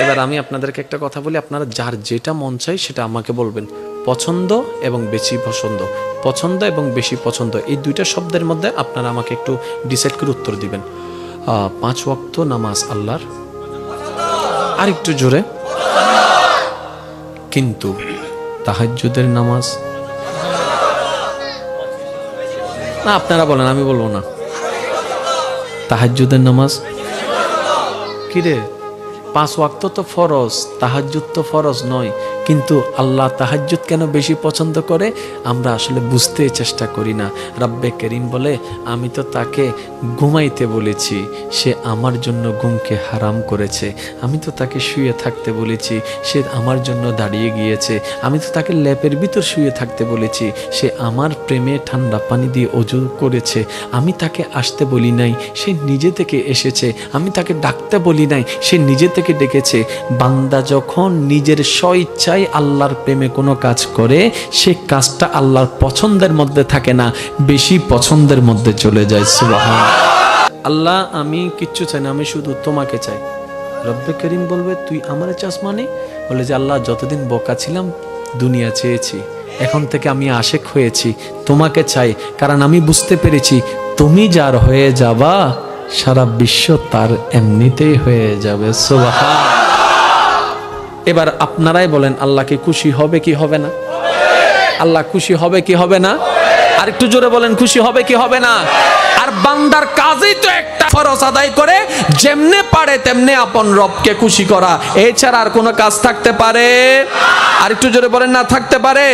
এবার আমি আপনাদেরকে একটা কথা বলি, আপনারা যার যেটা মন চাই সেটা আমাকে বলবেন। পছন্দ এবং বেশি পছন্দ, পছন্দ এবং বেশি পছন্দ, এই দুইটা শব্দের মধ্যে আপনারা আমাকে একটু ডিসাইড করে উত্তর দিবেন। 5 ওয়াক্ত নামাজ আল্লাহর, আর একটু জোরে। কিন্তু তাহাজ্জুদের নামাজ না, আপনারা বলেন, আমি বলবো না। তাহাজ্জুদের নামাজ কিরে, 5 ওয়াক্ত তো ফরজ, তাহাজ্জুদ তো ফরজ নয়। কিন্তু আল্লাহ তাহাজ্জুদ কেন বেশি পছন্দ করে আমরা আসলে বুঝতে চেষ্টা করি না। রব্বে করিম বলে, আমি তো তাকে ঘুমাইতে বলেছি, সে আমার জন্য ঘুমকে হারাম করেছে। আমি তো তাকে শুয়ে থাকতে বলেছি, সে আমার জন্য দাঁড়িয়ে গিয়েছে। আমি তো তাকে ল্যাপের ভিতর শুয়ে থাকতে বলেছি, সে আমার প্রেমে ঠান্ডা পানি দিয়ে ওযু করেছে। আমি তাকে আসতে বলি নাই, সে নিজে থেকে এসেছে। আমি তাকে ডাকতে বলি নাই, সে নিজে থেকে ডেকেছে। বান্দা যখন নিজের স্বইচ্ছায় আল্লাহর প্রেমে কোনো কাজ করে, সে কাজটা আল্লাহর পছন্দের মধ্যে থাকে না, বেশি পছন্দের মধ্যে চলে যায়। সুবহান আল্লাহ, আমি কিচ্ছু চাই না, আমি শুধু তোমাকে চাই। রব্বে করিম বলবে, তুই আমারে চাস মানে? বলে যে আল্লাহ, যতদিন বোকা ছিলাম দুনিয়া চেয়েছি, এখন থেকে আমি আশেক হয়েছি, তোমাকে চাই। কারণ আমি বুঝতে পেরেছি তুমি যার হয়ে যাবা, সারা বিশ্ব তার এমনিতেই হয়ে যাবে। সুবহান। এবার আপনারাই বলেন, আল্লাহকে খুশি হবে কি হবে না? আল্লাহ খুশি হবে কি হবে না? আর একটু জোরে বলেন, খুশি হবে কি হবে না? আর বান্দার কাজই তো একটা, ফরজ আদায় করে যেমনে পারে তেমনে আপন রবকে খুশি করা, এছাড়া আর কোনো কাজ থাকতে পারে? আর একটু জোরে বলেন, না থাকতে পারে?